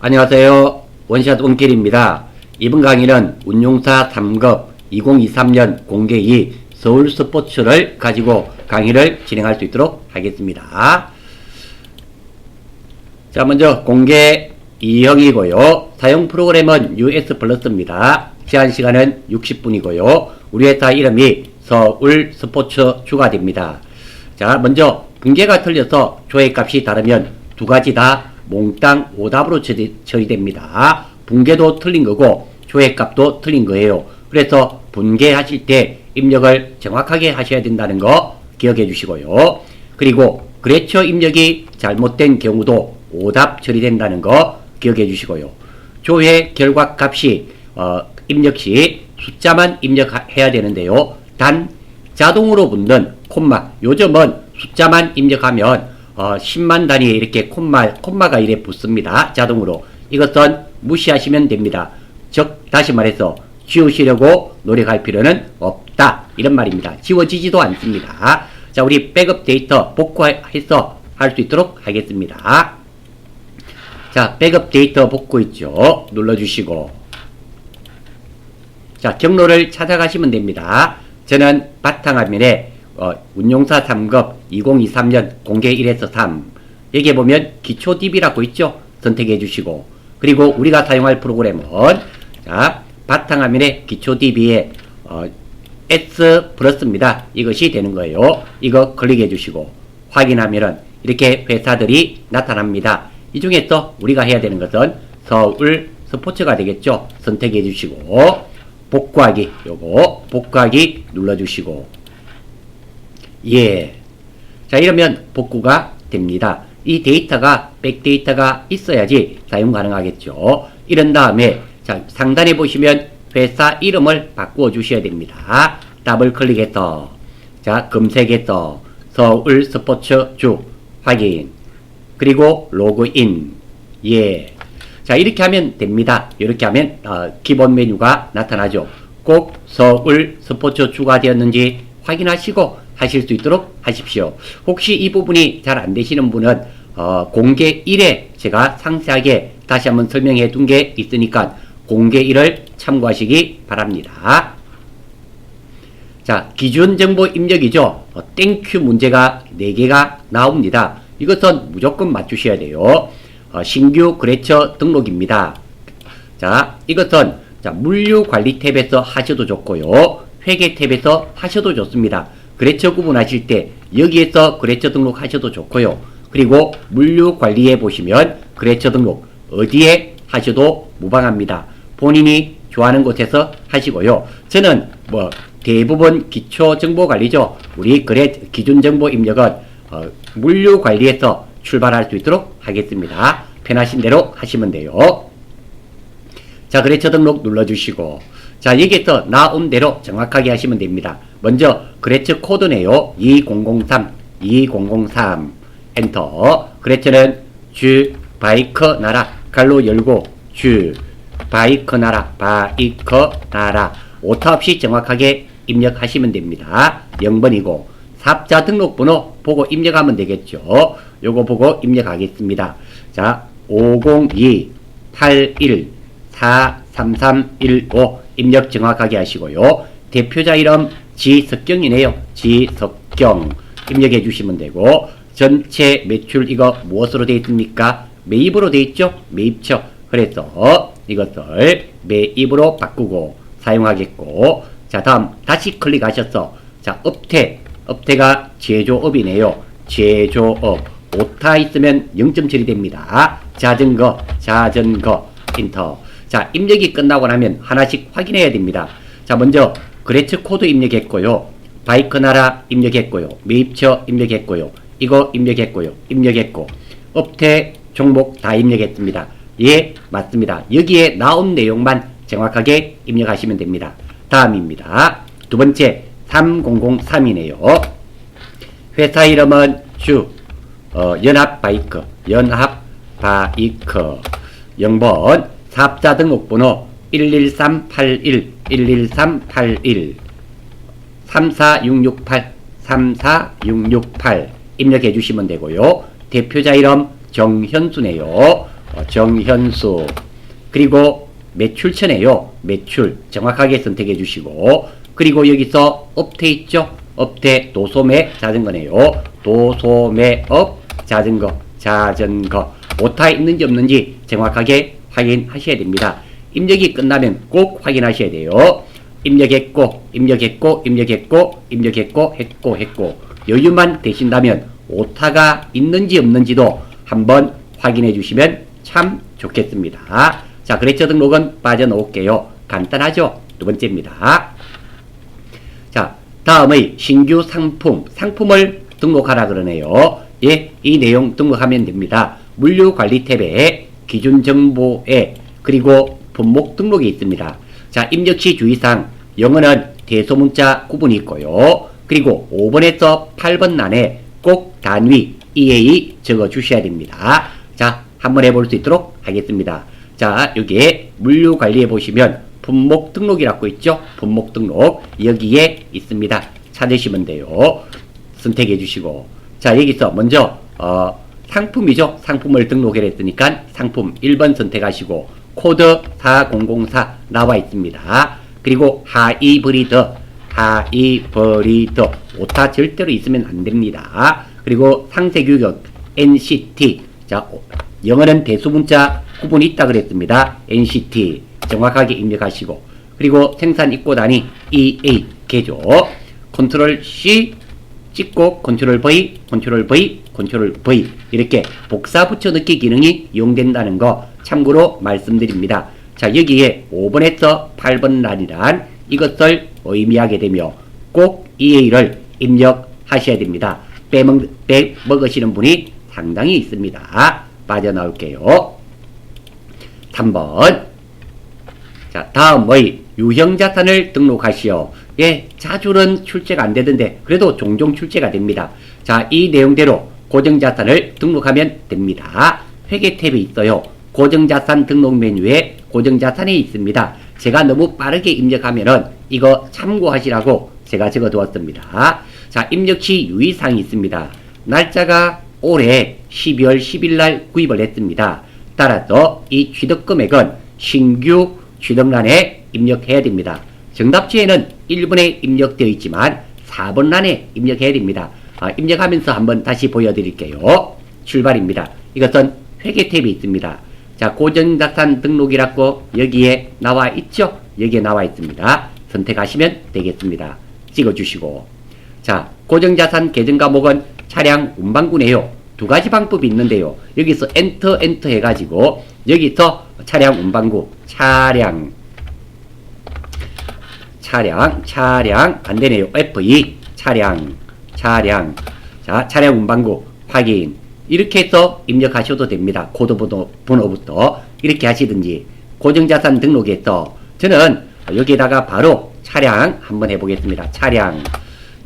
안녕하세요. 원샷 원길입니다. 이번 강의는 운용사 3급 2023년 공개2 서울 스포츠를 가지고 강의를 진행할 수 있도록 하겠습니다. 자, 먼저 공개 2형이고요. 사용 프로그램은 US 플러스입니다. 제한 시간은 60분이고요. 우리 회사 이름이 서울 스포츠 주가 됩니다. 먼저 분계가 틀려서 조회값이 다르면 두 가지 다 몽땅 오답으로 처리됩니다. 분계도 틀린 거고 조회값도 틀린 거예요. 그래서 분계하실 때 입력을 정확하게 하셔야 된다는 거 기억해 주시고요. 그리고 그레처 입력이 잘못된 경우도 오답 처리된다는 거 기억해 주시고요. 조회 결과 값이 입력 시 숫자만 입력해야 되는데요. 단 자동으로 붙는 콤마, 요즘은 숫자만 입력하면 10만 단위에 이렇게 콤마가 이래 붙습니다. 자동으로. 이것은 무시하시면 됩니다. 즉 다시 말해서 지우시려고 노력할 필요는 없다, 이런 말입니다. 지워지지도 않습니다. 자, 우리 백업 데이터 복구해서 할 수 있도록 하겠습니다. 자, 백업 데이터 복구 있죠. 눌러주시고, 자, 경로를 찾아가시면 됩니다. 저는 바탕화면에 운용사 3급 2023년 공개 1에서 3, 여기에 보면 기초 DB라고 있죠. 선택해 주시고, 그리고 우리가 사용할 프로그램은 자, 바탕화면에 기초 DB에 S 플러스입니다. 이것이 되는 거예요. 이거 클릭해 주시고 확인하면은 이렇게 회사들이 나타납니다. 이 중에서 우리가 해야 되는 것은 서울 스포츠가 되겠죠. 선택해 주시고 복구하기, 요거 복구하기 눌러주시고, 예. 자, 이러면 복구가 됩니다. 이 데이터가 백데이터가 있어야지 사용 가능하겠죠. 이런 다음에 자, 상단에 보시면 회사 이름을 바꾸어 주셔야 됩니다. 더블 클릭해서 자, 검색해서 서울 스포츠주 확인, 그리고 로그인. 예. 자, 이렇게 하면 됩니다. 이렇게 하면 기본 메뉴가 나타나죠. 꼭 서울 스포츠주가 되었는지 확인하시고 하실 수 있도록 하십시오. 혹시 이 부분이 잘 안 되시는 분은 공개 1에 제가 상세하게 다시 한번 설명해 둔 게 있으니까 공개 1을 참고하시기 바랍니다. 자, 기준 정보 입력이죠. 땡큐 문제가 4개가 나옵니다. 이것은 무조건 맞추셔야 돼요. 신규 거래처 등록입니다. 자, 이것은 자, 물류 관리 탭에서 하셔도 좋고요. 회계 탭에서 하셔도 좋습니다. 거래처 구분하실 때 여기에서 거래처 등록하셔도 좋고요. 그리고 물류 관리에 보시면 거래처 등록 어디에 하셔도 무방합니다. 본인이 좋아하는 곳에서 하시고요. 저는 대부분 기초 정보 관리죠. 우리 기준 정보 입력은 물류 관리에서 출발할 수 있도록 하겠습니다. 편하신 대로 하시면 돼요. 자, 거래처 등록 눌러주시고, 자, 여기에서 나온 대로 정확하게 하시면 됩니다. 먼저 거래처 코드네요. 2003 엔터. 거래처는 주 바이크 나라 갈로 열고 주 바이크 나라 오타 없이 정확하게 입력하시면 됩니다. 0번이고 사업자 등록번호 보고 입력하면 되겠죠. 요거 보고 입력하겠습니다. 자, 502-81-43315 입력 정확하게 하시고요. 대표자 이름 지석경이네요. 지석경 입력해 주시면 되고, 전체 매출 이거 무엇으로 되어 있습니까? 매입으로 되어 있죠? 매입처. 그래서 이것을 매입으로 바꾸고 사용하겠고, 자, 다음 다시 클릭하셔서 자, 업태가 제조업이네요. 제조업. 오타 있으면 0점 처리됩니다. 자전거 인터. 자, 입력이 끝나고 나면 하나씩 확인해야 됩니다. 자, 먼저 거래처 코드 입력했고요. 바이크 나라 입력했고요. 매입처 입력했고요. 이거 입력했고 업태 종목 다 입력했습니다. 예, 맞습니다. 여기에 나온 내용만 정확하게 입력하시면 됩니다. 다음입니다. 두 번째 3003이네요. 회사 이름은 연합바이크 0번 사업자 등록번호 11381 34668 입력해 주시면 되고요. 대표자 이름 정현수네요. 정현수. 그리고 매출처네요. 매출 정확하게 선택해 주시고, 그리고 여기서 업태 있죠? 업태 도소매 자전거네요. 도소매업 자전거 오타 있는지 없는지 정확하게 확인하셔야 됩니다. 입력이 끝나면 꼭 확인하셔야 돼요. 입력했고 여유만 되신다면 오타가 있는지 없는지도 한번 확인해 주시면 참 좋겠습니다. 자, 거래처 등록은 빠져놓을게요. 간단하죠? 두 번째입니다. 자, 다음의 신규 상품을 등록하라 그러네요. 예, 이 내용 등록하면 됩니다. 물류관리 탭에 기준정보에 그리고 품목 등록이 있습니다. 자, 입력시 주의사항 영어는 대소문자 구분이 있고요. 그리고 5번에서 8번란에 꼭 단위 EA 적어 주셔야 됩니다. 자, 한번 해볼 수 있도록 하겠습니다. 자, 여기에 물류관리에 보시면 품목 등록이라고 있죠? 품목 등록 여기에 있습니다. 찾으시면 돼요. 선택해 주시고, 자, 여기서 먼저 상품이죠? 상품을 등록해 냈으니까 상품 1번 선택하시고 코드 4004 나와 있습니다. 그리고 하이브리드 오타 절대로 있으면 안 됩니다. 그리고 상세규격 NCT, 자, 영어는 대수문자 구분이 있다 그랬습니다. NCT 정확하게 입력하시고, 그리고 생산 입고 단위 EA 개조 컨트롤 C 찍고 컨트롤 V 이렇게 복사 붙여넣기 기능이 이용된다는 거 참고로 말씀드립니다. 자, 여기에 5번에서 8번 란이란 이것을 의미하게 되며 꼭 EA를 입력하셔야 됩니다. 빼먹으시는 분이 상당히 있습니다. 빠져나올게요. 3번. 자, 다음의 유형자산을 등록하시오. 예, 자주는 출제가 안 되던데 그래도 종종 출제가 됩니다. 자, 이 내용대로 고정자산을 등록하면 됩니다. 회계 탭이 있어요. 고정자산 등록 메뉴에 고정자산이 있습니다. 제가 너무 빠르게 입력하면은 이거 참고하시라고 제가 적어 두었습니다. 자, 입력시 유의사항이 있습니다. 날짜가 올해 12월 10일 날 구입을 했습니다. 따라서 이 취득금액은 신규 취득란에 입력해야 됩니다. 정답지에는 1번에 입력되어 있지만 4번 란에 입력해야 됩니다. 입력하면서 한번 다시 보여드릴게요. 출발입니다. 이것은 회계 탭이 있습니다. 자, 고정자산 등록이라고 여기에 나와 있죠? 여기에 나와 있습니다. 선택하시면 되겠습니다. 찍어주시고, 자, 고정자산 계정 과목은 차량 운반구네요. 두 가지 방법이 있는데요. 여기서 엔터 해가지고 여기서 차량 운반구 차량 안되네요. F2 차량 자, 차량 운반구 확인 이렇게 해서 입력하셔도 됩니다. 코드 번호부터 이렇게 하시든지. 고정자산 등록해서 저는 여기에다가 바로 차량 한번 해보겠습니다. 차량,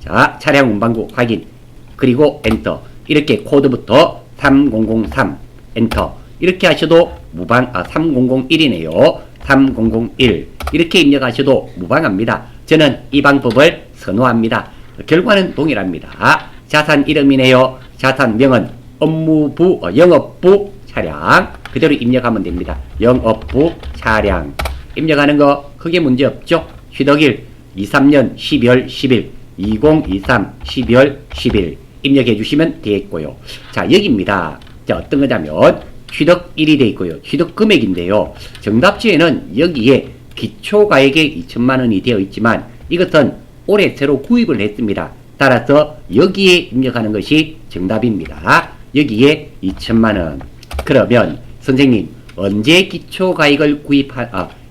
자, 차량 운반구 확인 그리고 엔터. 이렇게 코드부터 3003 엔터 이렇게 하셔도 3001이네요. 3001 이렇게 입력하셔도 무방합니다. 저는 이 방법을 선호합니다. 결과는 동일합니다. 자산 이름이네요. 자산명은 업무부, 영업부 차량 그대로 입력하면 됩니다. 영업부 차량 입력하는 거 크게 문제 없죠. 취득일 23년 12월 10일 2023 12월 10일 입력해 주시면 되겠고요. 자, 여기입니다. 자, 어떤 거냐면 취득일이 되어 있고요. 취득 금액인데요. 정답지에는 여기에 기초가액에 2천만 원이 되어 있지만 이것은 올해 새로 구입을 했습니다. 따라서 여기에 입력하는 것이 정답입니다. 여기에 2천만 원. 그러면 선생님 언제 기초가액을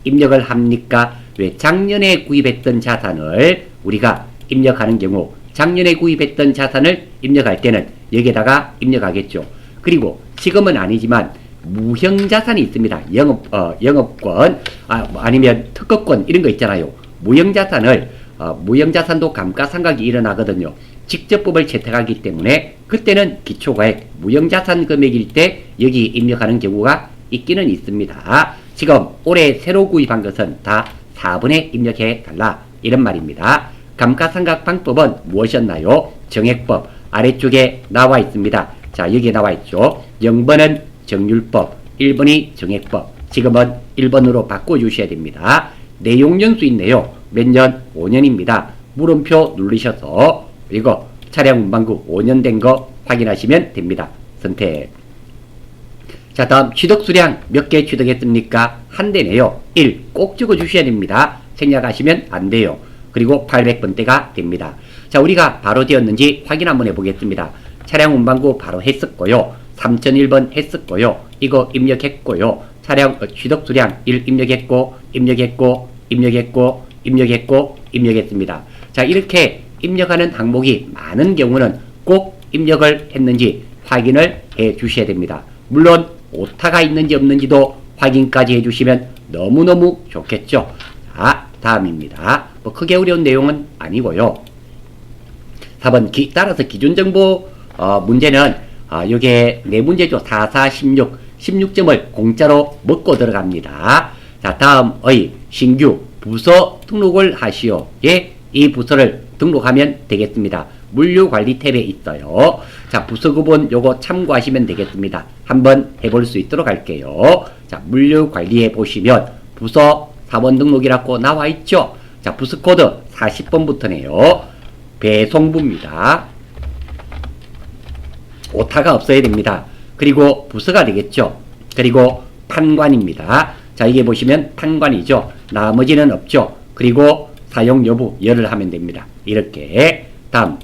입력을 합니까? 왜 작년에 구입했던 자산을 우리가 입력하는 경우 작년에 구입했던 자산을 입력할 때는 여기에다가 입력하겠죠. 그리고 지금은 아니지만 무형자산이 있습니다. 영업권 아니면 특허권 이런 거 있잖아요. 무형자산도 감가상각이 일어나거든요. 직접법을 채택하기 때문에 그때는 기초가액 무형자산 금액일 때 여기 입력하는 경우가 있기는 있습니다. 지금 올해 새로 구입한 것은 다 4번에 입력해 달라 이런 말입니다. 감가상각 방법은 무엇이었나요? 정액법 아래쪽에 나와 있습니다. 자, 여기에 나와 있죠. 0번은 정률법, 1번이 정액법. 지금은 1번으로 바꿔주셔야 됩니다. 내용연수 있네요. 몇 년? 5년입니다. 물음표 누르셔서 이거 차량 운반구 5년 된 거 확인하시면 됩니다. 선택. 자, 다음 취득수량 몇 개 취득했습니까? 한 대네요. 1. 꼭 적어주셔야 됩니다. 생략하시면 안 돼요. 그리고 800번대가 됩니다. 자, 우리가 바로 되었는지 확인 한번 해보겠습니다. 차량 운반구 바로 했었고요. 3001번 했었고요. 이거 입력했고요. 차량 취득수량 1 입력했고, 입력했습니다. 자, 이렇게 입력하는 항목이 많은 경우는 꼭 입력을 했는지 확인을 해 주셔야 됩니다. 물론 오타가 있는지 없는지도 확인까지 해주시면 너무너무 좋겠죠. 자, 다음입니다. 뭐 크게 어려운 내용은 아니고요. 4번 따라서 기준정보 문제는 요게 네 문제죠. 4, 4, 16, 16점을 공짜로 먹고 들어갑니다. 자, 다음의 신규 부서 등록을 하시오. 예, 이 부서를 등록하면 되겠습니다. 물류관리 탭에 있어요. 자, 부서 구분 요거 참고하시면 되겠습니다. 한번 해볼 수 있도록 할게요. 자, 물류관리에 보시면 부서 4번 등록이라고 나와 있죠. 자, 부서 코드 40번부터네요. 배송부입니다. 오타가 없어야 됩니다. 그리고 부서가 되겠죠. 그리고 판관입니다. 자, 이게 보시면 판관이죠. 나머지는 없죠. 그리고 사용 여부 열을 하면 됩니다. 이렇게. 다음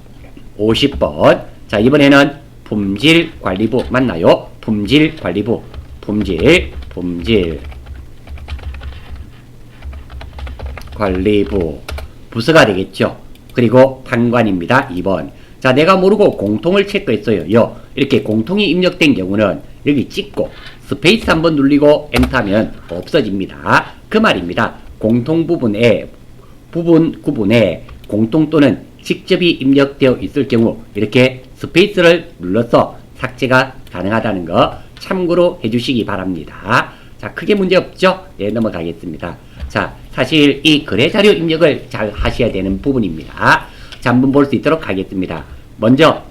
50번. 자, 이번에는 품질관리부 맞나요? 품질관리부. 관리부. 부서가 되겠죠. 그리고 판관입니다. 2번. 자, 내가 모르고 공통을 체크했어요. 이렇게 공통이 입력된 경우는 여기 찍고 스페이스 한번 눌리고 엔터하면 없어집니다. 그 말입니다. 공통 부분 구분에 공통 또는 직접이 입력되어 있을 경우 이렇게 스페이스를 눌러서 삭제가 가능하다는 거 참고로 해주시기 바랍니다. 자, 크게 문제 없죠? 네, 넘어가겠습니다. 자, 사실 이 거래자료 입력을 잘 하셔야 되는 부분입니다. 자, 한번 볼 수 있도록 하겠습니다. 먼저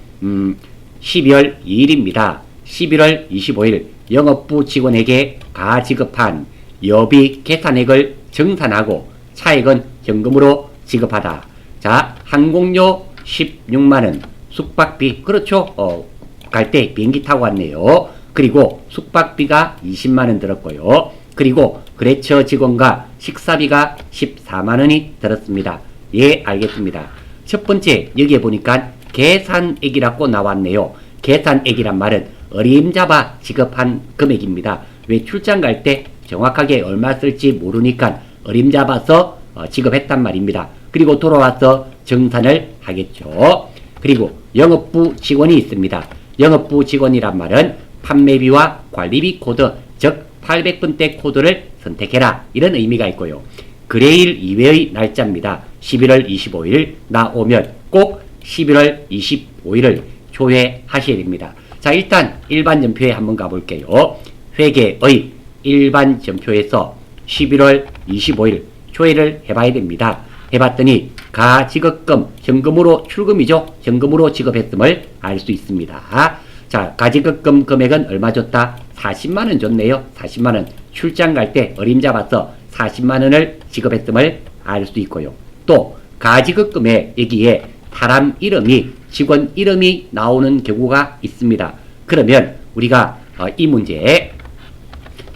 12월 2일입니다. 11월 25일 영업부 직원에게 가지급한 여비 계산액을 정산하고 차액은 현금으로 지급하다. 자, 항공료 16만원, 숙박비, 그렇죠. 갈 때 비행기 타고 왔네요. 그리고 숙박비가 20만원 들었고요. 그리고 거래처 직원과 식사비가 14만원이 들었습니다. 예, 알겠습니다. 첫 번째, 여기에 보니까 계산액이라고 나왔네요. 계산액이란 말은 어림잡아 지급한 금액입니다. 왜 출장 갈 때 정확하게 얼마 쓸지 모르니까 어림잡아서 지급했단 말입니다. 그리고 돌아와서 정산을 하겠죠. 그리고 영업부 직원이 있습니다. 영업부 직원이란 말은 판매비와 관리비 코드, 즉 800번대 코드를 선택해라, 이런 의미가 있고요. 거래일 이외의 날짜입니다. 11월 25일 나오면 꼭 11월 25일을 조회하셔야 됩니다. 자, 일단 일반 전표에 한번 가볼게요. 회계의 일반 전표에서 11월 25일 조회를 해봐야 됩니다. 해봤더니 가지급금, 현금으로 출금이죠. 현금으로 지급했음을 알 수 있습니다. 자, 가지급금 금액은 얼마 줬다? 40만원 줬네요. 40만원. 출장 갈 때 어림잡아서 40만원을 지급했음을 알 수 있고요. 또 가지급금에 여기에 사람 이름이, 직원 이름이 나오는 경우가 있습니다. 그러면 우리가 이 문제에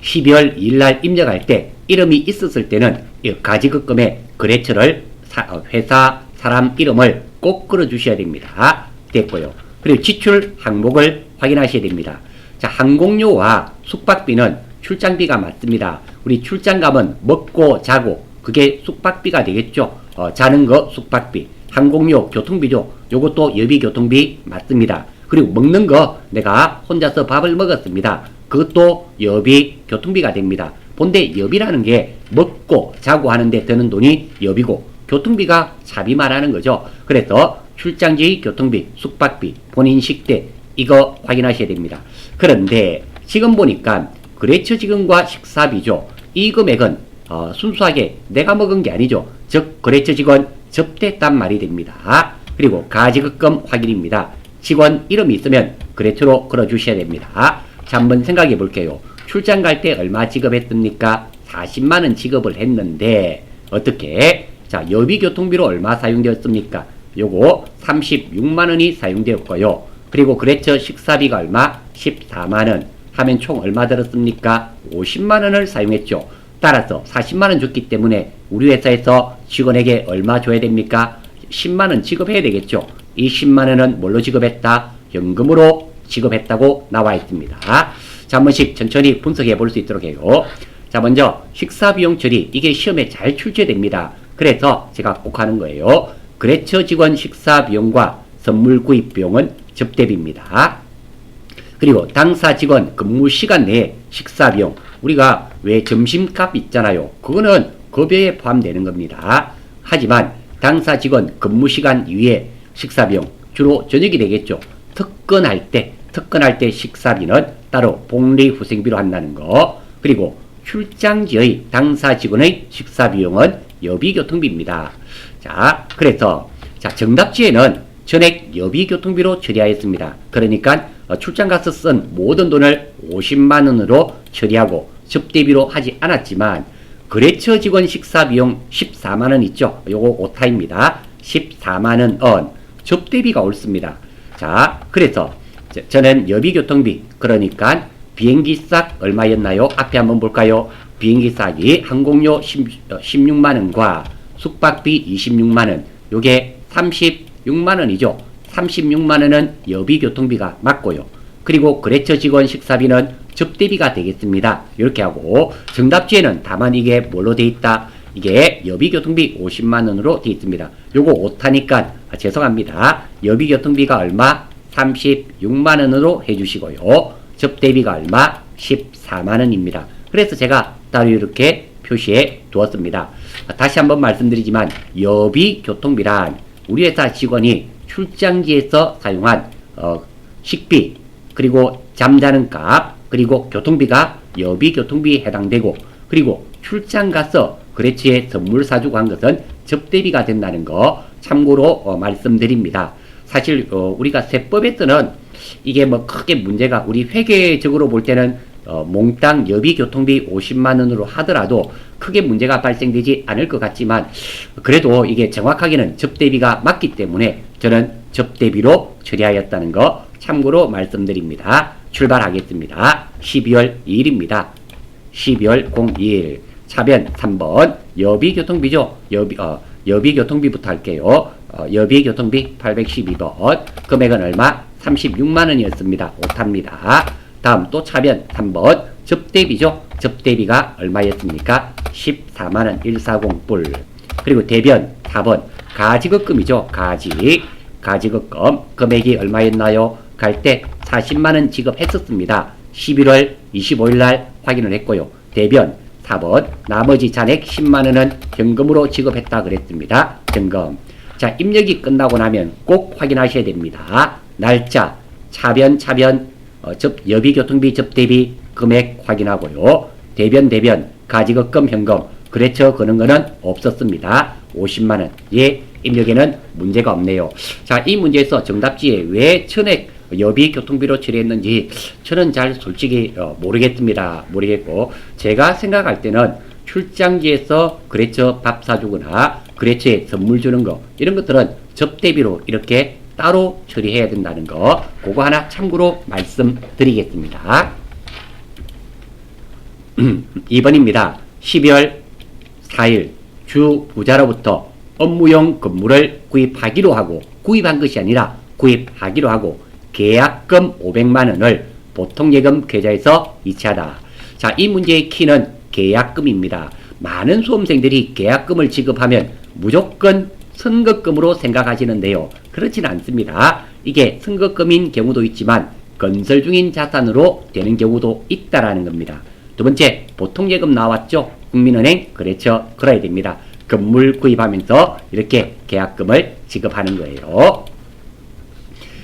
12월 2일날 입력할 때 이름이 있었을 때는 이 가지급금에 거래처를 회사 사람 이름을 꼭 걸어주셔야 됩니다. 됐고요. 그리고 지출 항목을 확인하셔야 됩니다. 자, 항공료와 숙박비는 출장비가 맞습니다. 우리 출장 가면 먹고 자고 그게 숙박비가 되겠죠. 자는 거 숙박비, 항공료 교통비죠. 요것도 여비 교통비 맞습니다. 그리고 먹는 거 내가 혼자서 밥을 먹었습니다. 그것도 여비 교통비가 됩니다. 본데 여비라는 게 먹고 자고 하는데 드는 돈이 여비고 교통비가 차비 말하는 거죠. 그래서 출장지 교통비, 숙박비, 본인 식대 이거 확인하셔야 됩니다. 그런데 지금 보니까 거래처 직원과 식사비죠. 이 금액은 순수하게 내가 먹은 게 아니죠. 즉 거래처 직원 접대했단 말이 됩니다. 그리고 가지급금 확인입니다. 직원 이름이 있으면 거래처로 걸어주셔야 됩니다. 자, 한번 생각해 볼게요. 출장 갈 때 얼마 지급했습니까? 40만 원 지급을 했는데 어떻게? 자, 여비교통비로 얼마 사용되었습니까? 요거 36만 원이 사용되었고요. 그리고 거래처 식사비가 얼마? 14만 원. 하면 총 얼마 들었습니까? 50만 원을 사용했죠. 따라서 40만 원 줬기 때문에 우리 회사에서 직원에게 얼마 줘야 됩니까? 10만 원 지급해야 되겠죠. 이 10만 원은 뭘로 지급했다? 현금으로 지급했다고 나와 있습니다. 자, 한 번씩 천천히 분석해 볼 수 있도록 해요. 자, 먼저 식사비용 처리, 이게 시험에 잘 출제됩니다. 그래서 제가 꼭 하는 거예요. 거래처 직원 식사비용과 선물 구입 비용은 접대비입니다. 그리고 당사 직원 근무 시간 내에 식사비용, 우리가 왜 점심값 있잖아요. 그거는 급여에 포함되는 겁니다. 하지만 당사 직원 근무 시간 이외에 식사비용, 주로 저녁이 되겠죠. 특근할 때 식사비는 따로 복리후생비로 한다는 거. 그리고 출장지의 당사 직원의 식사비용은 여비교통비입니다. 자, 그래서 정답지에는 전액 여비교통비로 처리하였습니다. 그러니까 출장 가서 쓴 모든 돈을 50만 원으로 처리하고 접대비로 하지 않았지만 거래처 직원 식사비용 14만 원 있죠. 요거 오타입니다. 14만 원 접대비가 옳습니다. 자, 그래서 저는 여비교통비, 그러니까 비행기싹 얼마였나요? 앞에 한번 볼까요? 비행기싹이 항공료 16만 원과 숙박비 26만 원, 요게 36만 원이죠. 36만 원은 여비교통비가 맞고요. 그리고 거래처 직원 식사비는 접대비가 되겠습니다. 이렇게 하고 정답지에는 다만 이게 뭘로 돼 있다? 이게 여비교통비 50만 원으로 돼 있습니다. 요거 오타니까 죄송합니다. 여비교통비가 얼마? 36만 원으로 해주시고요. 접대비가 얼마? 14만 원입니다. 그래서 제가 따로 이렇게 표시해 두었습니다. 다시 한번 말씀드리지만 여비교통비란 우리 회사 직원이 출장지에서 사용한 식비, 그리고 잠자는 값, 그리고 교통비가 여비교통비에 해당되고, 그리고 출장 가서 거래처에 선물 사주고 한 것은 접대비가 된다는 거 참고로 말씀드립니다. 사실 우리가 세법에서는 이게 뭐 크게 문제가, 우리 회계적으로 볼 때는 몽땅 여비교통비 50만 원으로 하더라도 크게 문제가 발생되지 않을 것 같지만, 그래도 이게 정확하게는 접대비가 맞기 때문에 저는 접대비로 처리하였다는 거 참고로 말씀드립니다. 출발하겠습니다. 12월 2일입니다. 12월 02일. 차변 3번 여비교통비죠. 여비교통비부터 할게요. 여비교통비 812번. 금액은 얼마? 36만 원이었습니다. 오타입니다. 다음 또 차변 3번 접대비죠. 접대비가 얼마였습니까? 14만 원 140불. 그리고 대변 4번 가지급금이죠. 가지급금 금액이 얼마였나요? 갈 때 40만 원 지급했었습니다. 11월 25일 날 확인을 했고요. 대변 4번 나머지 잔액 10만 원은 현금으로 지급했다 그랬습니다. 현금. 자, 입력이 끝나고 나면 꼭 확인하셔야 됩니다. 날짜, 차변, 여비교통비 접대비 금액 확인하고요. 대변, 가지급금 현금, 거래처 거는 거는 없었습니다. 50만 원. 예, 입력에는 문제가 없네요. 자, 이 문제에서 정답지에 왜 전액 여비교통비로 처리했는지 저는 잘 솔직히 모르겠고, 제가 생각할 때는 출장지에서 거래처 밥 사주거나 거래처에 선물 주는 거, 이런 것들은 접대비로 이렇게 따로 처리해야 된다는 거, 그거 하나 참고로 말씀드리겠습니다. 2번입니다. 12월 4일 주 부자로부터 업무용 건물을 구입하기로 하고, 구입한 것이 아니라 구입하기로 하고 계약금 500만 원을 보통예금 계좌에서 이체하다. 자, 이 문제의 키는 계약금입니다. 많은 수험생들이 계약금을 지급하면 무조건 선급금으로 생각하시는데요. 그렇지는 않습니다. 이게 선급금인 경우도 있지만 건설 중인 자산으로 되는 경우도 있다라는 겁니다. 두 번째, 보통예금 나왔죠? 국민은행 거래처 걸어야 됩니다. 건물 구입하면서 이렇게 계약금을 지급하는 거예요.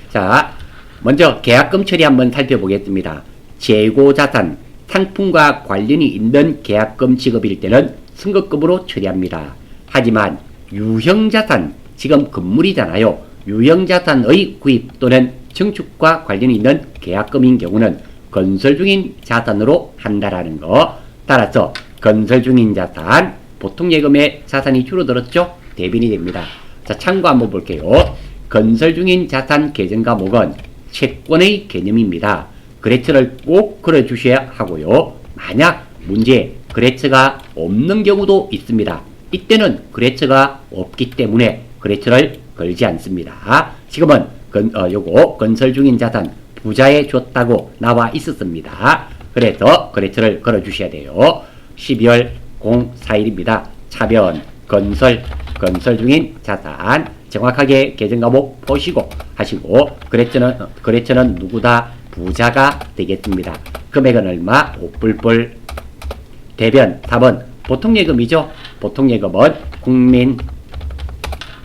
자, 먼저 계약금 처리 한번 살펴보겠습니다. 재고자산, 상품과 관련이 있는 계약금 지급일 때는 선급금으로 처리합니다. 하지만 유형자산, 지금 건물이잖아요. 유형자산의 구입 또는 증축과 관련이 있는 계약금인 경우는 건설 중인 자산으로 한다라는 거. 따라서 건설 중인 자산, 보통 예금의 자산이 줄어들었죠? 대변이 됩니다. 자, 참고 한번 볼게요. 건설 중인 자산 계정 과목은 채권의 개념입니다. 그래처를 꼭 그려주셔야 하고요. 만약 문제에 그래처가 없는 경우도 있습니다. 이때는 그래처가 없기 때문에 그래처를 걸지 않습니다. 지금은 요거 건설 중인 자산 부자에 줬다고 나와 있었습니다. 그래서 그래처를 걸어주셔야 돼요. 12월 04일입니다. 차변 건설 중인 자산 정확하게 계정 과목 보시고 하시고 그래처는 누구다? 부자가 되겠습니다. 금액은 얼마? 5불불. 대변 4번 보통예금이죠. 보통예금은 국민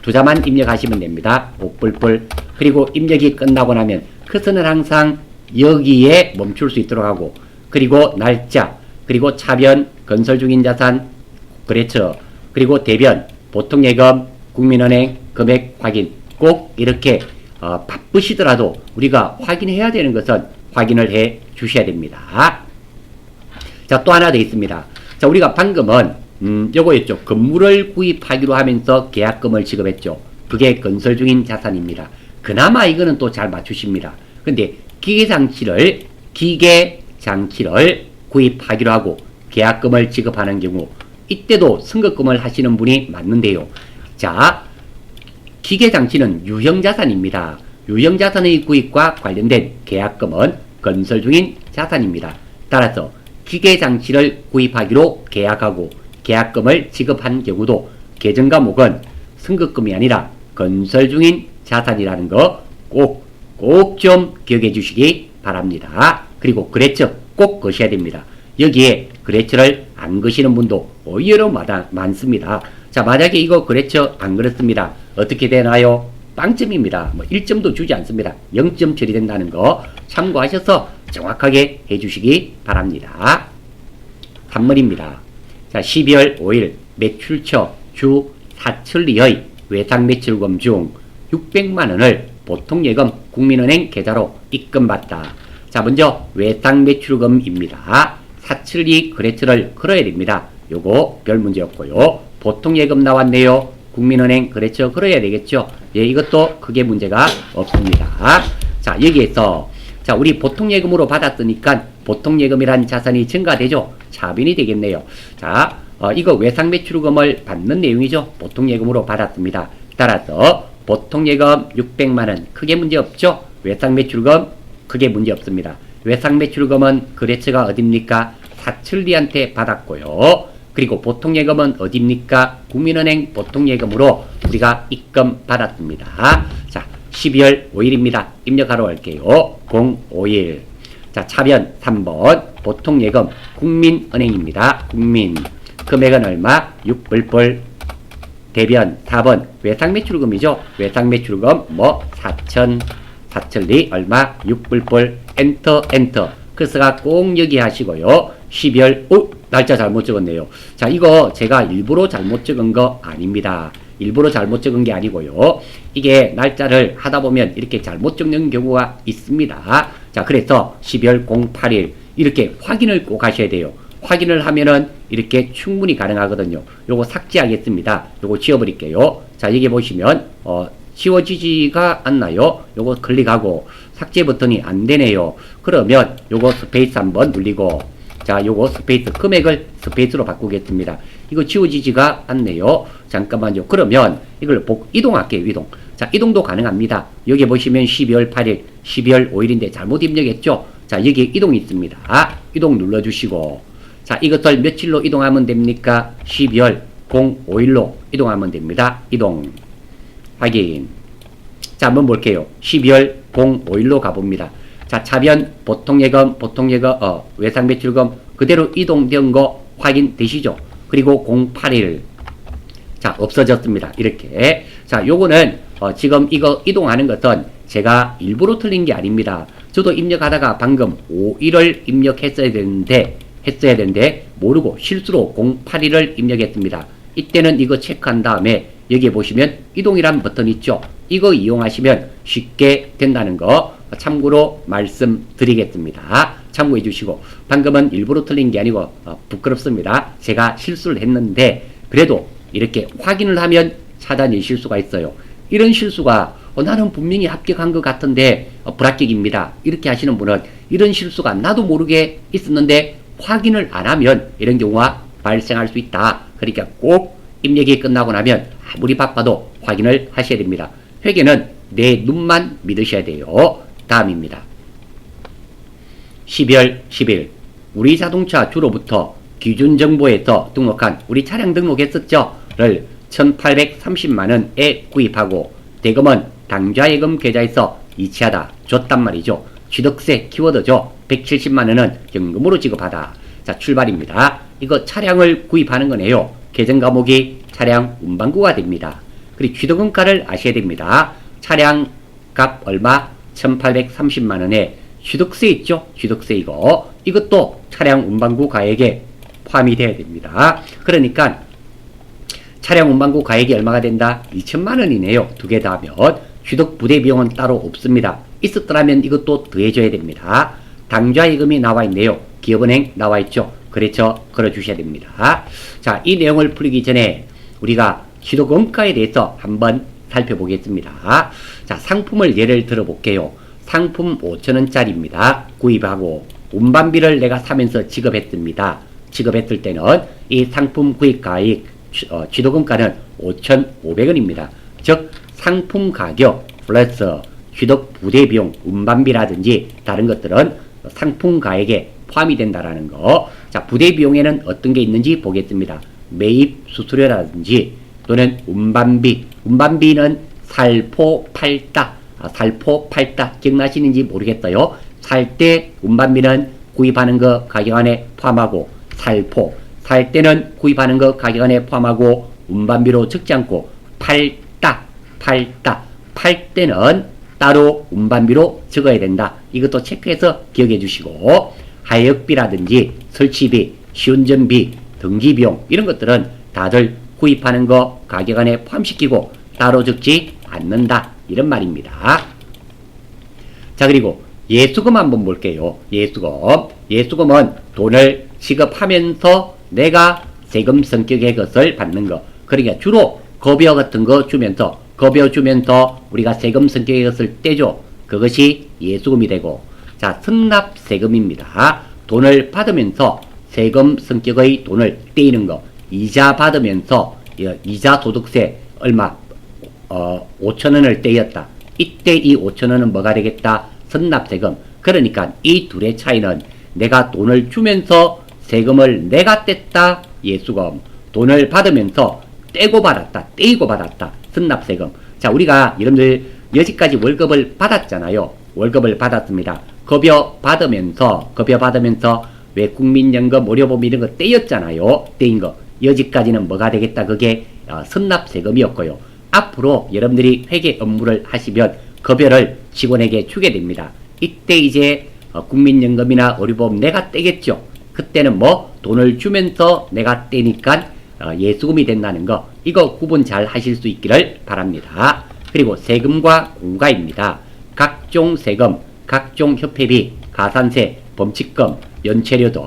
두자만 입력하시면 됩니다. 5불불. 그리고 입력이 끝나고 나면 커서는 항상 여기에 멈출 수 있도록 하고, 그리고 날짜, 그리고 차변 건설 중인 자산 그래처, 그리고 대변 보통예금 국민은행 금액 확인. 꼭 이렇게 바쁘시더라도 우리가 확인해야 되는 것은 확인을 해 주셔야 됩니다. 자, 또 하나 더 있습니다. 자, 우리가 방금은 요거였죠. 건물을 구입하기로 하면서 계약금을 지급했죠. 그게 건설 중인 자산입니다. 그나마 이거는 또 잘 맞추십니다. 근데 기계장치를 구입하기로 하고 계약금을 지급하는 경우, 이때도 승급금을 하시는 분이 맞는데요. 자, 기계장치는 유형자산입니다. 유형자산의 구입과 관련된 계약금은 건설 중인 자산입니다. 따라서 기계장치를 구입하기로 계약하고 계약금을 지급한 경우도 계정 과목은 승급금이 아니라 건설 중인 자산이라는 거 꼭 좀 기억해 주시기 바랍니다. 그리고 그래처 꼭 거셔야 됩니다. 여기에 그래처를 안 거시는 분도 의외로 많습니다. 자, 만약에 이거 그래처 안 그렇습니다. 어떻게 되나요? 빵점입니다. 1점도 주지 않습니다. 0점 처리된다는 거 참고하셔서 정확하게 해주시기 바랍니다. 3번입니다. 자, 12월 5일 매출처 주 사천리의 외상매출금 중 600만원을 보통예금 국민은행 계좌로 입금받다. 자, 먼저 외상매출금입니다. 사천리 거래처를 걸어야 됩니다. 요거 별 문제였고요. 보통예금 나왔네요. 국민은행 거래처 걸어야 되겠죠. 예, 이것도 크게 문제가 없습니다. 자, 여기에서 자, 우리 보통예금으로 받았으니까 보통예금이란 자산이 증가되죠. 차변이 되겠네요. 자, 이거 외상매출금을 받는 내용이죠. 보통예금으로 받았습니다. 따라서 보통예금 600만원 크게 문제 없죠. 외상매출금 크게 문제 없습니다. 외상매출금은 거래처가 어딥니까? 사천리한테 받았고요. 그리고 보통예금은 어딥니까? 국민은행 보통예금으로 우리가 입금 받았습니다. 자, 12월 5일입니다. 입력하러 갈게요. 05일. 자, 차변 3번 보통예금 국민은행입니다. 국민 금액은 얼마? 6불불. 대변 4번 외상매출금이죠. 외상매출금 사천리 얼마? 6불불. 엔터. 커서가 꼭 여기 하시고요. 12월 날짜 잘못 적었네요. 자, 이거 제가 일부러 잘못 적은 거 아닙니다. 일부러 잘못 적은 게 아니고요. 이게 날짜를 하다 보면 이렇게 잘못 적는 경우가 있습니다. 자, 그래서 12월 08일 이렇게 확인을 꼭 하셔야 돼요. 확인을 하면은 이렇게 충분히 가능하거든요. 요거 삭제하겠습니다. 요거 지워버릴게요. 자, 여기 보시면 지워지지가 않나요? 요거 클릭하고 삭제 버튼이 안 되네요. 그러면 요거 스페이스 한번 눌리고, 자, 요거 스페이스 금액을 스페이스로 바꾸겠습니다. 이거 지워지지가 않네요. 잠깐만요. 그러면 이걸 이동할게요. 이동. 자, 이동도 가능합니다. 여기 보시면 12월 8일, 12월 5일인데 잘못 입력했죠? 자, 여기 이동이 있습니다. 이동 눌러주시고, 자, 이것을 며칠로 이동하면 됩니까? 12월 05일로 이동하면 됩니다. 이동. 확인. 자, 한번 볼게요. 12월 05일로 가봅니다. 자, 차변 보통예금 외상매출금 그대로 이동된 거 확인되시죠? 그리고 08일. 자, 없어졌습니다. 이렇게. 자, 요거는 지금 이거 이동하는 것은 제가 일부러 틀린 게 아닙니다. 저도 입력하다가 방금 5일을 입력했어야 되는데 모르고 실수로 08일을 입력했습니다. 이때는 이거 체크한 다음에 여기에 보시면 이동이란 버튼 있죠. 이거 이용하시면 쉽게 된다는 거 참고로 말씀드리겠습니다. 참고해 주시고, 방금은 일부러 틀린 게 아니고 부끄럽습니다. 제가 실수를 했는데 그래도 이렇게 확인을 하면 차단일 실수가 있어요. 이런 실수가 나는 분명히 합격한 것 같은데 불합격입니다. 이렇게 하시는 분은 이런 실수가 나도 모르게 있었는데 확인을 안 하면 이런 경우가 발생할 수 있다. 그러니까 꼭 입력이 끝나고 나면 아무리 바빠도 확인을 하셔야 됩니다. 회계는 내 눈만 믿으셔야 돼요. 다음입니다. 12월 10일 우리 자동차 주로부터 기준정보에서 등록한 우리 차량 등록했었죠? 를 1830만원에 구입하고 대금은 당좌예금 계좌에서 이체하다 줬단 말이죠. 취득세 키워드죠. 170만원은 현금으로 지급하다. 자, 출발입니다. 이거 차량을 구입하는 거네요. 계정 과목이 차량 운반구가 됩니다. 그리고 취득원가를 아셔야 됩니다. 차량 값 얼마? 1830만원에 취득세 있죠? 취득세 이것도 차량 운반구 가액에 포함이 되어야 됩니다. 그러니까 차량 운반구 가액이 얼마가 된다? 2천만원이네요. 두 개 다 하면. 취득 부대 비용은 따로 없습니다. 있었더라면 이것도 더해줘야 됩니다. 당좌예금이 나와 있네요. 기업은행 나와 있죠. 그렇죠. 걸어주셔야 됩니다. 자, 이 내용을 풀기 전에 우리가 취득원가에 대해서 한번 살펴보겠습니다. 자, 상품을 예를 들어 볼게요. 상품 5천원짜리입니다. 구입하고 운반비를 내가 사면서 지급했습니다. 지급했을 때는 이 상품 구입가액 취득원가는 5,500원입니다. 즉 상품 가격 플러스 취득 부대비용 운반비라든지 다른 것들은 상품 가액에 포함이 된다라는 거. 자, 부대비용에는 어떤 게 있는지 보겠습니다. 매입 수수료라든지 또는 운반비는 살포 팔다. 살포 팔다 기억나시는지 모르겠어요. 살 때 운반비는 구입하는 거 가격 안에 포함하고 살 때는 구입하는 거 가격 안에 포함하고 운반비로 적지 않고 팔 때는 따로 운반비로 적어야 된다. 이것도 체크해서 기억해 주시고, 하역비라든지 설치비, 시운전비, 등기비용 이런 것들은 다들 구입하는 거 가격 안에 포함시키고 따로 적지 않는다. 이런 말입니다. 자, 그리고 예수금 한번 볼게요. 예수금은 돈을 지급하면서 내가 세금 성격의 것을 받는 거. 그러니까 주로 급여 같은 거 주면서 우리가 세금 성격의 것을 떼죠. 그것이 예수금이 되고, 자, 선납세금입니다. 돈을 받으면서 세금 성격의 돈을 떼이는 거. 이자 받으면서 이자 소득세 얼마 5천원을 떼였다. 이때 이 5천원은 뭐가 되겠다? 선납세금. 그러니까 이 둘의 차이는 내가 돈을 주면서 세금을 내가 뗐다. 예수금. 돈을 받으면서 떼이고 받았다. 선납세금. 자, 우리가 여러분들 여지까지 월급을 받았잖아요. 월급을 받았습니다. 급여 받으면서 왜 국민연금, 의료보험 이런 거 떼였잖아요. 떼인 거. 여지까지는 뭐가 되겠다? 그게 선납세금이었고요. 앞으로 여러분들이 회계 업무를 하시면 급여를 직원에게 주게 됩니다. 이때 이제 국민연금이나 의료보험 내가 떼겠죠. 그때는 돈을 주면서 내가 떼니까 예수금이 된다는 거. 이거 구분 잘 하실 수 있기를 바랍니다. 그리고 세금과 공과입니다. 각종 세금, 각종 협회비, 가산세, 범칙금, 연체료 등.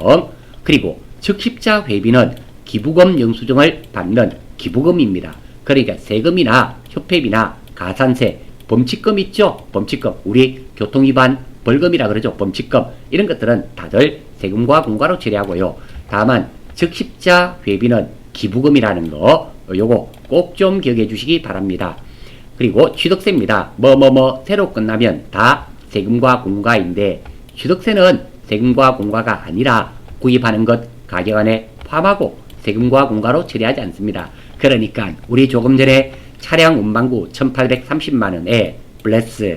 그리고 적십자 회비는 기부금 영수증을 받는 기부금입니다. 그러니까 세금이나 협회비나 가산세, 범칙금 있죠? 범칙금. 우리 교통위반 벌금이라 그러죠. 범칙금. 이런 것들은 다들 세금과 공과로 처리하고요. 다만 적십자 회비는 기부금이라는 거, 요거 꼭 좀 기억해 주시기 바랍니다. 그리고 취득세입니다. 새로 끝나면 다 세금과 공과인데, 취득세는 세금과 공과가 아니라 구입하는 것 가격 안에 포함하고 세금과 공과로 처리하지 않습니다. 그러니까 우리 조금 전에 차량 운반구 1830만원에 플러스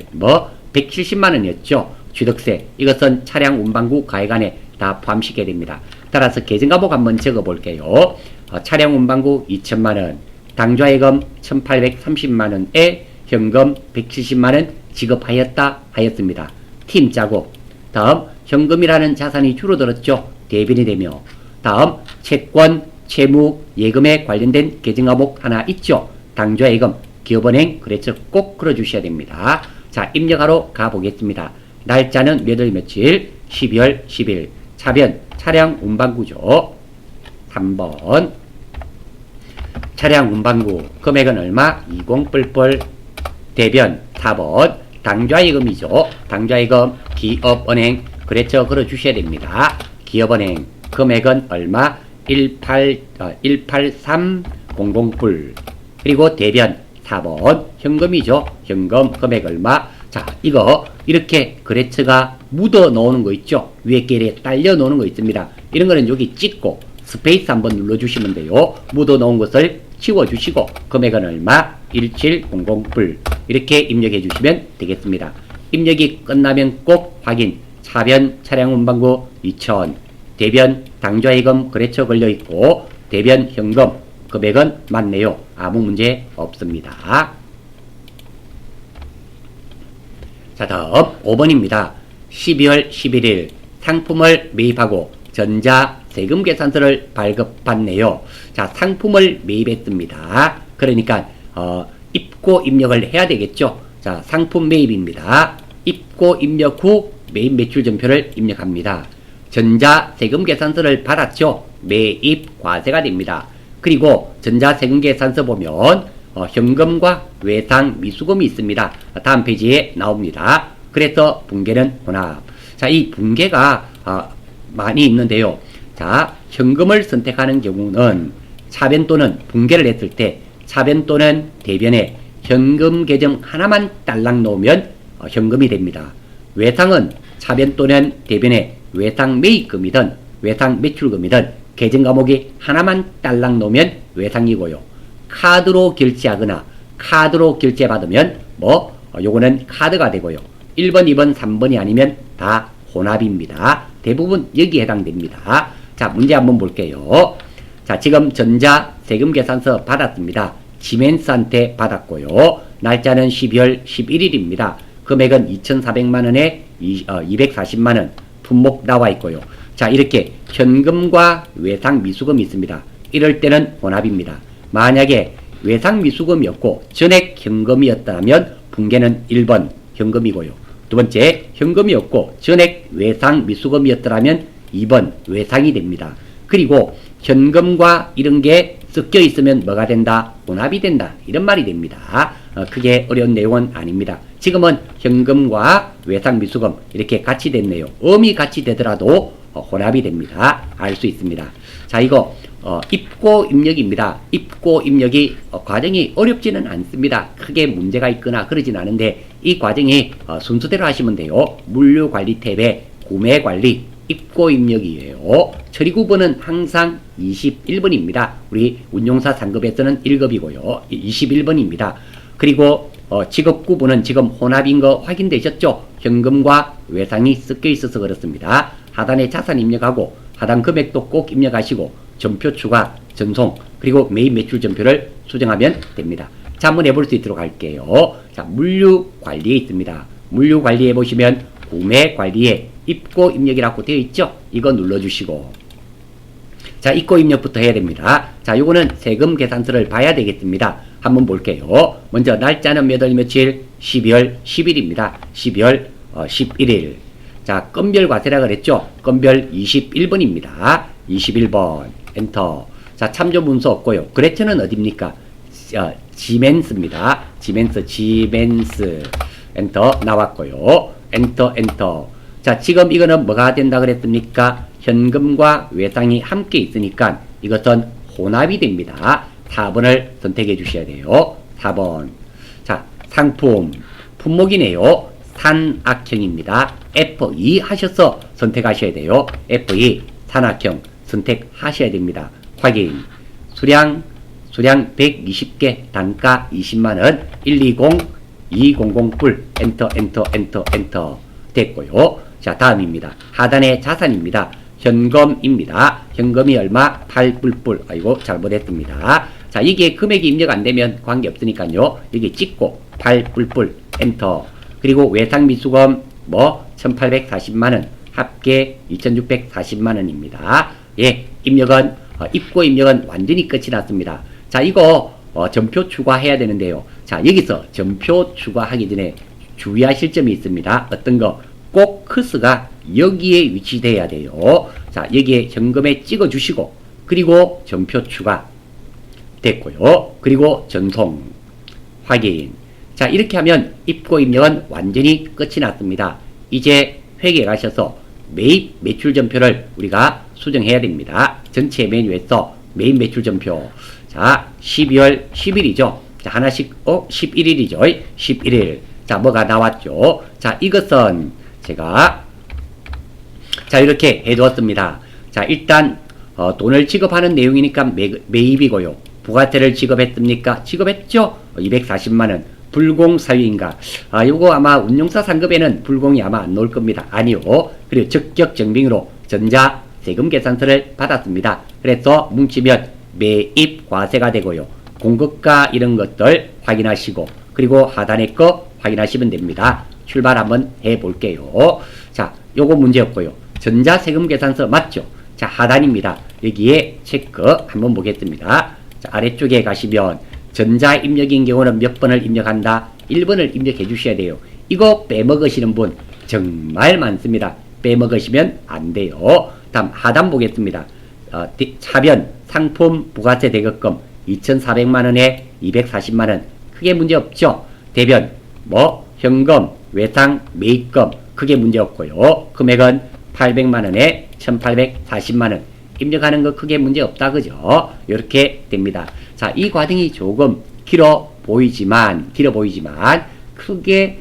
170만원이었죠. 취득세. 이것은 차량 운반구 가액 안에 다 포함시켜야 됩니다. 따라서 계정과목 한번 적어 볼게요. 차량 운반구 2천만원, 당좌예금 1830만원에 현금 170만원 지급하였다 하였습니다. 팀 짜고, 다음 현금이라는 자산이 줄어들었죠. 대변이 되며, 다음 채권, 채무, 예금에 관련된 계정과목 하나 있죠. 당좌예금, 기업은행, 그랬죠. 꼭 걸어주셔야 됩니다. 자, 입력하러 가보겠습니다. 날짜는 몇 월 며칠? 12월 10일. 차변, 차량 운반구죠. 3번. 차량 운반구. 금액은 얼마? 20뿔뿔. 대변, 4번. 당좌이금이죠. 당좌이금, 기업은행, 거래처 걸어주셔야 됩니다. 기업은행, 금액은 얼마? 18300불. 그리고 대변, 4번. 현금이죠. 현금, 금액 얼마? 자, 이거, 이렇게 거래처가 묻어 놓는 거 있죠? 위에 게 딸려 놓는 거 있습니다. 이런 거는 여기 찍고, 스페이스 한번 눌러주시면 돼요. 묻어 놓은 것을 치워주시고, 금액은 얼마? 1700불. 이렇게 입력해 주시면 되겠습니다. 입력이 끝나면 꼭 확인. 차변 차량 운반구 2000. 대변 당좌이금 거래처 걸려 있고, 대변 현금 금액은 맞네요. 아무 문제 없습니다. 자, 다음 5번입니다. 12월 11일 상품을 매입하고 전자 세금 계산서를 발급받네요. 자, 상품을 매입했습니다. 그러니까 입고 입력을 해야 되겠죠. 자, 상품 매입입니다. 입고 입력 후 매입 매출 전표를 입력합니다. 전자 세금 계산서를 받았죠. 매입 과세가 됩니다. 그리고 전자 세금 계산서 보면 현금과 외상 미수금이 있습니다. 다음 페이지에 나옵니다. 그래서 분계는 혼합. 자, 이 분계가 많이 있는데요. 자, 현금을 선택하는 경우는 차변 또는 분계를 했을 때 차변 또는 대변에 현금 계정 하나만 딸랑 놓으면 현금이 됩니다. 외상은 차변 또는 대변에 외상 매입금이든 외상 매출금이든 계정 과목이 하나만 딸랑 놓으면 외상이고요. 카드로 결제하거나 카드로 결제받으면 요거는 카드가 되고요. 1번, 2번, 3번이 아니면 다 혼합입니다. 대부분 여기에 해당됩니다. 자, 문제 한번 볼게요. 자, 지금 전자 세금 계산서 받았습니다. 지멘스한테 받았고요. 날짜는 12월 11일입니다. 금액은 2,400만원에 240만원 품목 나와 있고요. 자, 이렇게 현금과 외상 미수금이 있습니다. 이럴 때는 혼합입니다. 만약에 외상 미수금이었고 전액 현금이었다면 분계는 1번 현금이고요. 두 번째, 현금이었고 전액 외상 미수금이었더라면 2번 외상이 됩니다. 그리고 현금과 이런 게 섞여 있으면 뭐가 된다? 혼합이 된다. 이런 말이 됩니다. 크게 어려운 내용은 아닙니다. 지금은 현금과 외상 미수금 이렇게 같이 됐네요. 음이 같이 되더라도 혼합이 됩니다. 알 수 있습니다. 자, 이거 입고 입력입니다. 입고 입력이 과정이 어렵지는 않습니다. 크게 문제가 있거나 그러진 않은데 이 과정이 순서대로 하시면 돼요. 물류관리 탭에 구매관리 입고 입력이에요. 처리구번은 항상 21번입니다. 우리 운용사 상급에서는 1급이고요. 21번입니다. 그리고 직업구분은 지금 혼합인 거 확인되셨죠? 현금과 외상이 섞여 있어서 그렇습니다. 하단에 자산 입력하고 하단 금액도 꼭 입력하시고 전표 추가, 전송, 그리고 매입 매출 전표를 수정하면 됩니다. 자, 한번 해볼 수 있도록 할게요. 자, 물류관리에 있습니다. 물류관리에 보시면 구매관리에 입고 입력이라고 되어 있죠? 이거 눌러주시고. 자, 입고 입력부터 해야 됩니다. 자, 요거는 세금 계산서를 봐야 되겠습니다. 한번 볼게요. 먼저 날짜는 몇 월 며칠? 12월 10일입니다. 12월 11일. 자, 건별 과세라 그랬죠? 건별 21번입니다. 21번. 엔터. 자, 참조 문서 없고요. 거래처는 어딥니까? 지멘스입니다. 지멘스. 엔터 나왔고요. 엔터. 자, 지금 이거는 뭐가 된다 그랬습니까? 현금과 외상이 함께 있으니까 이것은 혼합이 됩니다. 4번을 선택해 주셔야 돼요. 4번. 자, 상품. 품목이네요. 산악형입니다. F2 하셔서 선택하셔야 돼요. F2 산악형 선택하셔야 됩니다. 확인. 수량 120개, 단가 20만원, 120200불, 엔터 됐고요. 자, 다음입니다. 하단에 자산입니다. 현금입니다. 현금이 얼마? 8뿔뿔. 아이고, 잘못했습니다. 자, 이게 금액이 입력 안 되면 관계없으니까요. 여기 찍고 8뿔뿔, 엔터. 그리고 외상 미수금 1840만원, 합계 2640만원입니다. 예, 입력은 입고 입력은 완전히 끝이 났습니다. 자, 이거 전표 추가해야 되는데요. 자, 여기서 전표 추가하기 전에 주의하실 점이 있습니다. 어떤 거? 꼭 커서가 여기에 위치돼야 돼요. 자, 여기에 현금에 찍어 주시고, 그리고 전표 추가 됐고요. 그리고 전송 확인. 자, 이렇게 하면 입고 입력은 완전히 끝이 났습니다. 이제 회계에 가셔서 매입 매출 전표를 우리가 수정해야 됩니다. 전체 메뉴에서 매입 매출 전표. 자, 12월 10일이죠. 자, 하나씩, 11일이죠. 11일. 자, 뭐가 나왔죠? 자, 이것은 제가, 자, 이렇게 해두었습니다. 자, 일단, 돈을 지급하는 내용이니까 매입이고요. 부가세를 지급했습니까? 지급했죠? 240만원. 불공 사유인가? 요거 아마 운용사 상급에는 불공이 아마 안 나올 겁니다. 아니요. 그리고 적격 증빙으로 전자 세금 계산서를 받았습니다. 그래서 뭉치면 매입 과세가 되고요. 공급가 이런 것들 확인하시고, 그리고 하단에 거 확인하시면 됩니다. 출발 한번 해볼게요. 자, 요거 문제 없고요. 전자 세금 계산서 맞죠? 자, 하단입니다. 여기에 체크 한번 보겠습니다. 자, 아래쪽에 가시면 전자 입력인 경우는 몇 번을 입력한다? 1번을 입력해 주셔야 돼요. 이거 빼먹으시는 분 정말 많습니다. 빼먹으시면 안 돼요. 다음 하단 보겠습니다. 차변 상품 부가세 대급금 2,400만원에 240만원 크게 문제 없죠. 대변 현금 외상 매입금 크게 문제 없고요. 금액은 800만원에 1,840만원 입력하는 거 크게 문제 없다, 그죠? 이렇게 됩니다. 자, 이 과정이 조금 길어 보이지만 크게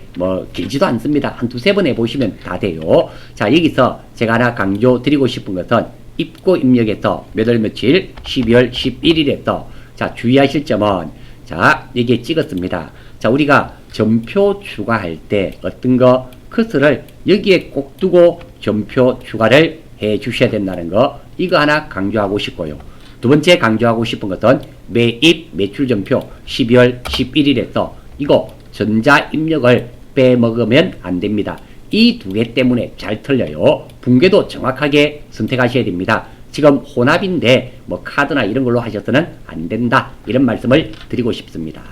길지도 않습니다. 한 두세 번 해보시면 다 돼요. 자, 여기서 제가 하나 강조 드리고 싶은 것은 입고 입력에서 몇 월 며칠 12월 11일에서 자, 주의하실 점은 자, 여기에 찍었습니다. 자, 우리가 전표 추가할 때 어떤 거 커서를 여기에 꼭 두고 전표 추가를 해 주셔야 된다는 거, 이거 하나 강조하고 싶고요. 두 번째 강조하고 싶은 것은 매입 매출 전표 12월 11일에서 이거 전자 입력을 빼먹으면 안 됩니다. 이 두 개 때문에 잘 틀려요. 분계도 정확하게 선택하셔야 됩니다. 지금 혼합인데 카드나 이런 걸로 하셔서는 안 된다, 이런 말씀을 드리고 싶습니다.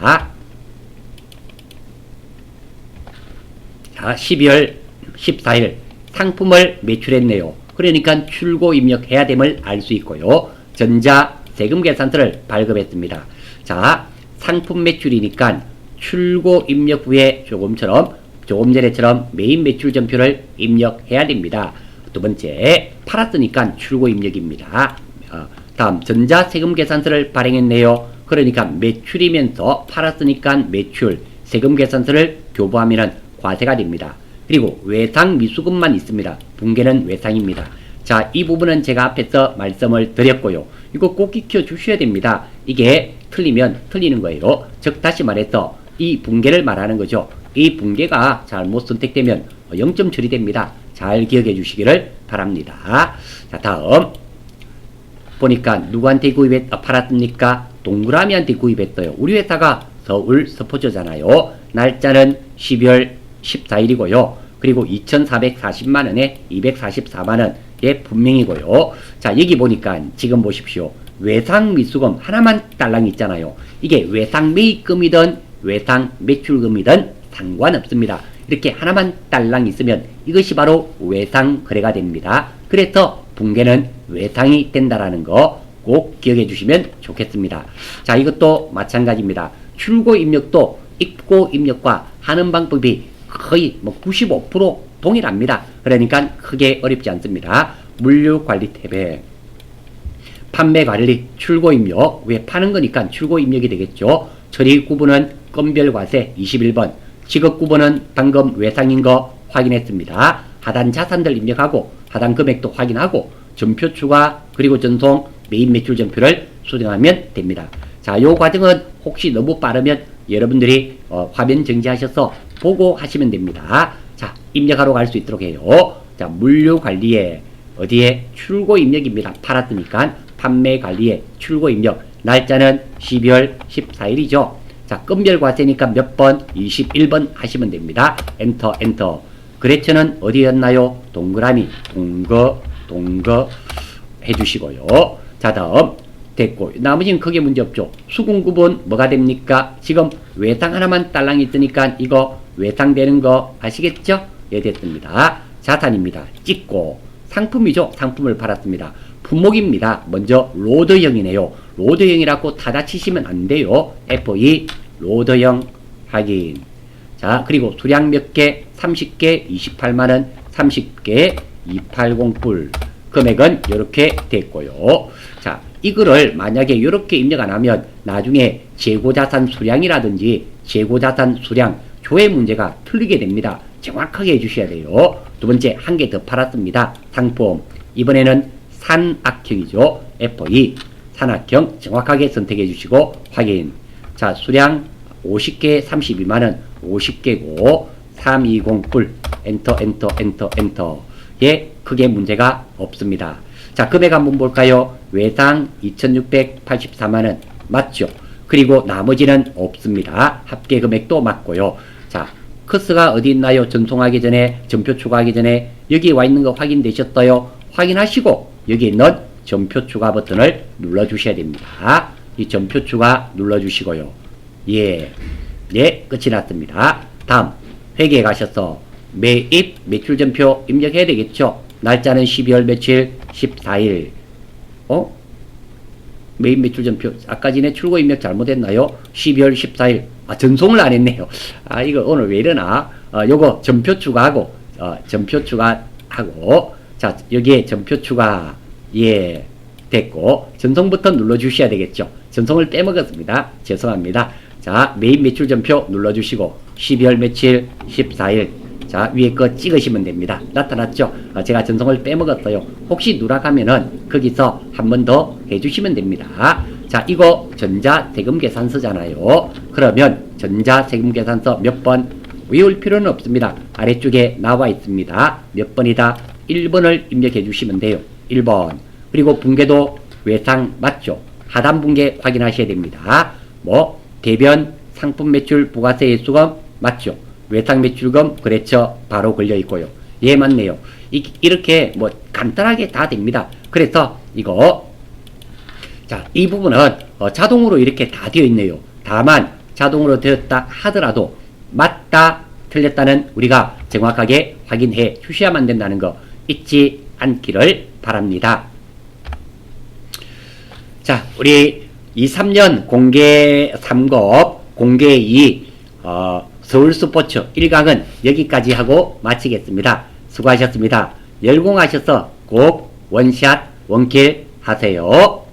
자, 12월 14일 상품을 매출했네요. 그러니까 출고 입력해야 됨을 알 수 있고요. 전자 세금 계산서를 발급했습니다. 자, 상품 매출이니까 출고 입력 후에 조금 전에처럼 매입 매출 전표를 입력해야 됩니다. 두 번째, 팔았으니까 출고 입력입니다. 다음, 전자 세금 계산서를 발행했네요. 그러니까 매출이면서 팔았으니까 매출, 세금 계산서를 교부하면 과세가 됩니다. 그리고 외상 미수금만 있습니다. 분계는 외상입니다. 자, 이 부분은 제가 앞에서 말씀을 드렸고요. 이거 꼭 익혀 주셔야 됩니다. 이게 틀리면 틀리는 거예요. 즉 다시 말해서 이 분계를 말하는 거죠. 이 분계가 잘못 선택되면 0점 처리됩니다. 잘 기억해 주시기를 바랍니다. 자, 다음 보니까 누구한테 팔았습니까? 동그라미한테 구입했어요. 우리 회사가 서울 스포츠잖아요. 날짜는 12월 14일이고요. 그리고 2,440만원에 244만원에 분명이고요. 자, 여기 보니까 지금 보십시오. 외상 미수금 하나만 딸랑 있잖아요. 이게 외상 매입금이든 외상 매출금이든 상관없습니다. 이렇게 하나만 딸랑 있으면 이것이 바로 외상 거래가 됩니다. 그래서 분계는 외상이 된다라는 거 꼭 기억해 주시면 좋겠습니다. 자, 이것도 마찬가지입니다. 출고 입력도 입고 입력과 하는 방법이 거의 95% 동일합니다. 그러니까 크게 어렵지 않습니다. 물류관리 탭에 판매관리 출고입력, 왜 파는 거니까 출고입력이 되겠죠. 처리 구분은 건별과세 21번, 지급 구분은 방금 외상인 거 확인했습니다. 하단 자산들 입력하고 하단 금액도 확인하고 전표 추가 그리고 전송 매입 매출 전표를 수정하면 됩니다. 자, 요 과정은 혹시 너무 빠르면 여러분들이 화면 정지하셔서 보고 하시면 됩니다. 자, 입력하러 갈 수 있도록 해요. 자, 물류 관리에 어디에 출고 입력입니다. 팔았으니까 판매 관리에 출고 입력. 날짜는 12월 14일이죠. 자, 건별 과세니까 몇 번? 21번 하시면 됩니다. 엔터, 엔터. 거래처는 어디였나요? 동그라미, 동거 해주시고요. 자, 다음. 됐고, 나머지는 크게 문제 없죠. 수군 구분 뭐가 됩니까? 지금 외상 하나만 딸랑 있으니까 이거 외상되는 거 아시겠죠? 예, 됐습니다. 자산입니다. 찍고 상품이죠. 상품을 팔았습니다. 품목입니다. 먼저 로드형이네요. 로드형이라고 닫아치시면 안 돼요. F2 로드형 확인. 자, 그리고 수량 몇 개? 30개 28만원, 30개 280불. 금액은 이렇게 됐고요. 자, 이거를 만약에 이렇게 입력 안 하면 나중에 재고자산 수량이라든지 재고자산 수량 조회 문제가 틀리게 됩니다. 정확하게 해주셔야 돼요. 두 번째, 한 개 더 팔았습니다. 상품. 이번에는 산악형이죠. F2 산악형 정확하게 선택해 주시고 확인. 자, 수량 50개 32만원 50개고 320불 엔터 엔터 엔터 엔터. 예, 크게 문제가 없습니다. 자, 금액 한번 볼까요? 외상 2684만원 맞죠? 그리고 나머지는 없습니다. 합계 금액도 맞고요. 자, 커스가 어디 있나요? 전송하기 전에, 전표 추가하기 전에 여기 와 있는 거 확인되셨어요? 확인하시고 여기 있는 전표 추가 버튼을 눌러주셔야 됩니다. 이 전표 추가 눌러주시고요. 예, 예, 끝이 났습니다. 다음 회계에 가셔서 매입 매출 전표 입력해야 되겠죠? 날짜는 12월 며칠? 14일. 매입 매출 전표. 아까 전에 출고 입력 잘못했나요? 12월 14일. 아, 전송을 안 했네요. 아, 이거 오늘 왜 이러나? 요거 전표 추가하고, 전표 추가하고, 자, 여기에 전표 추가, 예, 됐고, 전송 버튼 눌러주셔야 되겠죠? 전송을 빼먹었습니다. 죄송합니다. 자, 매입 매출 전표 눌러주시고, 12월 며칠? 14일. 자, 위에 거 찍으시면 됩니다. 나타났죠? 제가 전송을 빼먹었어요. 혹시 누락하면은 거기서 한 번 더 해주시면 됩니다. 자, 이거 전자세금계산서잖아요. 그러면 전자세금계산서 몇 번? 외울 필요는 없습니다. 아래쪽에 나와 있습니다. 몇 번이다? 1번을 입력해 주시면 돼요. 1번. 그리고 붕괴도 외상 맞죠? 하단 붕괴 확인하셔야 됩니다. 뭐 대변 상품 매출 부가세 예수금 맞죠? 외상 매출금 거래처 바로 걸려 있고요. 예, 맞네요. 이렇게 뭐 간단하게 다 됩니다. 그래서 이거 자, 이 부분은 자동으로 이렇게 다 되어 있네요. 다만 자동으로 되었다 하더라도 맞다 틀렸다는 우리가 정확하게 확인해 주셔야만 된다는 거 잊지 않기를 바랍니다. 자, 우리 2, 3년 공개 3급 공개 2 서울스포츠 1강은 여기까지 하고 마치겠습니다. 수고하셨습니다. 열공하셔서 꼭 원샷 원킬 하세요.